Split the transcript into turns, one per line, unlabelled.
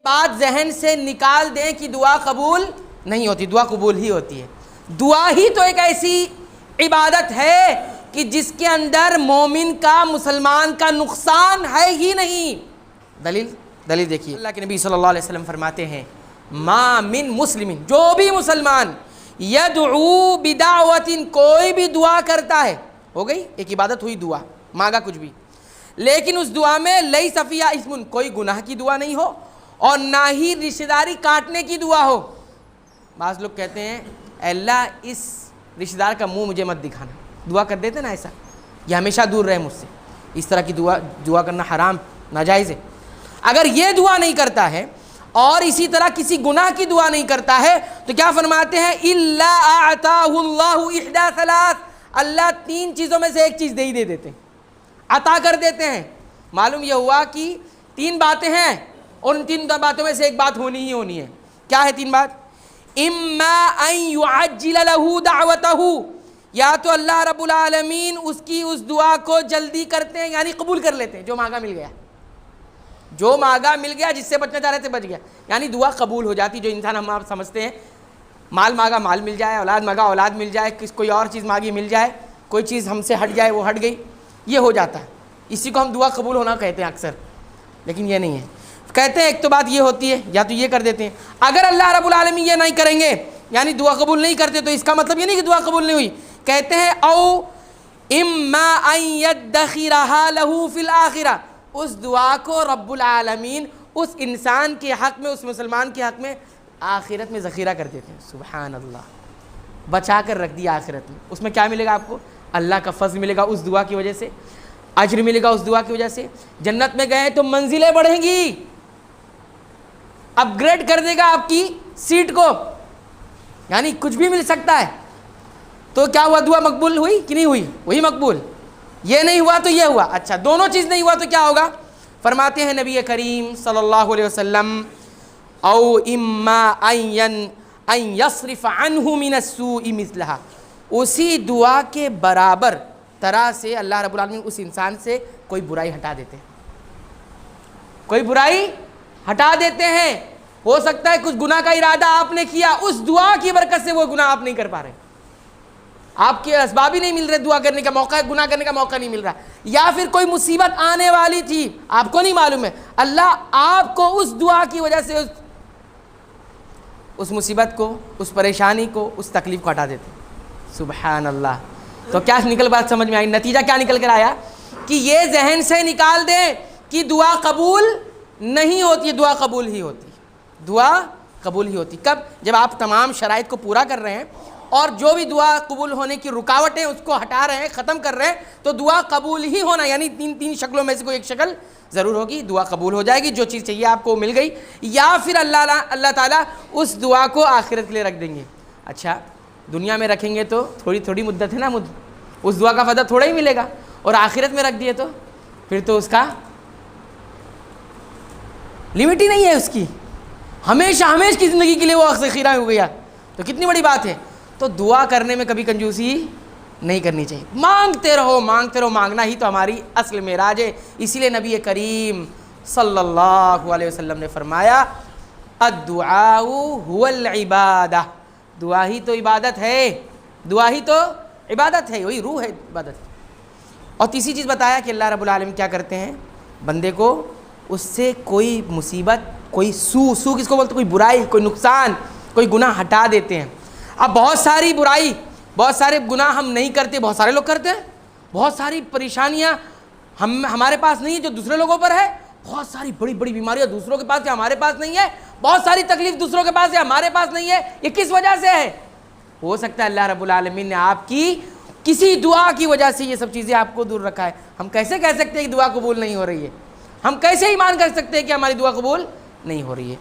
بات ذہن سے نکال دیں کہ دعا قبول نہیں ہوتی، دعا قبول ہی ہوتی ہے۔ دعا ہی تو ایک ایسی عبادت ہے کہ جس کے اندر مومن کا، مسلمان کا نقصان ہے ہی نہیں۔ دلیل دیکھیے، اللہ کے نبی صلی اللہ علیہ وسلم فرماتے ہیں ما من مسلم، جو بھی مسلمان یدعو بدعوت، کوئی بھی دعا کرتا ہے، ہو گئی ایک عبادت ہوئی دعا، مانگا کچھ بھی، لیکن اس دعا میں لیس فیہا اسم، کوئی گناہ کی دعا نہیں ہو اور نہ ہی رشتہ داری کاٹنے کی دعا ہو۔ بعض لوگ کہتے ہیں اے اللہ اس رشتہ دار کا منہ مجھے مت دکھانا، دعا کر دیتے نا ایسا، یہ ہمیشہ دور رہے مجھ سے، اس طرح کی دعا کرنا حرام، ناجائز ہے۔ اگر یہ دعا نہیں کرتا ہے اور اسی طرح کسی گناہ کی دعا نہیں کرتا ہے تو کیا فرماتے ہیں الا اعطاہ اللہ احدى ثلاث، اللہ تین چیزوں میں سے ایک چیز دے ہی دے دیتے ہیں، عطا کر دیتے ہیں۔ معلوم یہ ہوا کہ تین باتیں ہیں، ان تین باتوں میں سے ایک بات ہونی ہی ہونی ہے۔ کیا ہے تین بات؟ اما ان يعجل له دعوته، یا تو اللہ رب العالمین اس کی اس دعا کو جلدی کرتے ہیں، یعنی قبول کر لیتے ہیں، جو مانگا مل گیا، جو مانگا مل گیا، جس سے بچنا چاہ رہے تھے بچ گیا، یعنی دعا قبول ہو جاتی۔ جو انسان ہم آپ سمجھتے ہیں مال مانگا مال مل جائے، اولاد مانگا اولاد مل جائے، کوئی اور چیز مانگی مل جائے، کوئی چیز ہم سے ہٹ جائے وہ ہٹ گئی، یہ ہو جاتا ہے، اسی کو ہم دعا قبول ہونا کہتے ہیں اکثر، لیکن یہ نہیں ہے۔ کہتے ہیں ایک تو بات یہ ہوتی ہے، یا تو یہ کر دیتے ہیں، اگر اللہ رب العالمین یہ نہیں کریں گے یعنی دعا قبول نہیں کرتے تو اس کا مطلب یہ نہیں کہ دعا قبول نہیں ہوئی۔ کہتے ہیں او اما ان يدخرها له فی الآخرہ، اس دعا کو رب العالمین اس انسان کے حق میں، اس مسلمان کے حق میں آخرت میں ذخیرہ کر دیتے ہیں۔ سبحان اللہ، بچا کر رکھ دیا آخرت میں، اس میں کیا ملے گا آپ کو؟ اللہ کا فضل ملے گا اس دعا کی وجہ سے، اجر ملے گا اس دعا کی وجہ سے، جنت میں گئے تو منزلیں بڑھیں گی، اپ گریڈ کر دے گا آپ کی سیٹ کو، یعنی کچھ بھی مل سکتا ہے۔ تو کیا ہوا، دعا مقبول ہوئی کہ نہیں ہوئی؟ وہی مقبول، یہ نہیں ہوا تو یہ ہوا۔ اچھا دونوں چیز نہیں ہوا تو کیا ہوگا؟ فرماتے ہیں نبی کریم صلی اللہ علیہ وسلم او اما ان یصرف عنہ من السوء مثلہا، اسی دعا کے برابر طرح سے اللہ رب العالمین اس انسان سے کوئی برائی ہٹا دیتے ہیں، کوئی برائی ہٹا دیتے ہیں۔ ہو سکتا ہے کچھ گناہ کا ارادہ آپ نے کیا، اس دعا کی برکت سے وہ گناہ آپ نہیں کر پا رہے، آپ کے اسباب ہی نہیں مل رہے، دعا کرنے کا موقع، گناہ کرنے کا موقع نہیں مل رہا، یا پھر کوئی مصیبت آنے والی تھی آپ کو نہیں معلوم ہے، اللہ آپ کو اس دعا کی وجہ سے اس مصیبت کو، اس پریشانی کو، اس تکلیف کو ہٹا دیتے۔ سبحان اللہ۔ تو کیا نکل بات سمجھ میں آئی؟ نتیجہ کیا نکل کر آیا کہ یہ ذہن سے نکال دیں کہ دعا قبول نہیں ہوتی، دعا قبول ہی ہوتی، دعا قبول ہی ہوتی۔ کب؟ جب آپ تمام شرائط کو پورا کر رہے ہیں اور جو بھی دعا قبول ہونے کی رکاوٹیں اس کو ہٹا رہے ہیں، ختم کر رہے ہیں، تو دعا قبول ہی ہونا، یعنی تین شکلوں میں سے کوئی ایک شکل ضرور ہوگی، دعا قبول ہو جائے گی، جو چیز چاہیے آپ کو مل گئی، یا پھر اللہ تعالیٰ اس دعا کو آخرت کے لیے رکھ دیں گے۔ اچھا دنیا میں رکھیں گے تو تھوڑی مدت ہے نا، اس دعا کا فائدہ تھوڑا ہی ملے گا، اور آخرت میں رکھ دیے تو پھر تو اس کا لمٹ ہی نہیں ہے، اس کی ہمیشہ کی زندگی کے لیے وہ ذخیرہ ہو گیا، تو کتنی بڑی بات ہے۔ تو دعا کرنے میں کبھی کنجوسی نہیں کرنی چاہیے، مانگتے رہو، مانگنا ہی تو ہماری اصل معراج ہے۔ اسی لیے نبی کریم صلی اللہ علیہ وسلم نے فرمایا الدعاء هو العبادہ، دعا ہی تو عبادت ہے، دعا ہی تو عبادت ہے، وہی روح ہے عبادت۔ اور تیسری چیز بتایا کہ اللہ رب العالمین کیا کرتے ہیں، بندے کو اس سے کوئی مصیبت، کوئی سو کس کو بولتے، کوئی برائی، کوئی نقصان، کوئی گناہ ہٹا دیتے ہیں۔ اب بہت ساری برائی، بہت سارے گناہ ہم نہیں کرتے، بہت سارے لوگ کرتے ہیں، بہت ساری پریشانیاں ہمارے پاس نہیں ہے جو دوسرے لوگوں پر ہے، بہت ساری بڑی بیماریاں دوسروں کے پاس ہے ہمارے پاس نہیں ہے، بہت ساری تکلیف دوسروں کے پاس ہے ہمارے پاس نہیں ہے۔ یہ کس وجہ سے ہے؟ ہو سکتا ہے اللہ رب العالمین نے آپ کی کسی دعا کی وجہ سے یہ سب چیزیں آپ کو دور رکھا ہے۔ ہم کیسے کہہ سکتے ہیں کہ دعا قبول نہیں ہو رہی ہے؟ ہم کیسے ایمان کر سکتے ہیں کہ ہماری دعا قبول نہیں ہو رہی ہے؟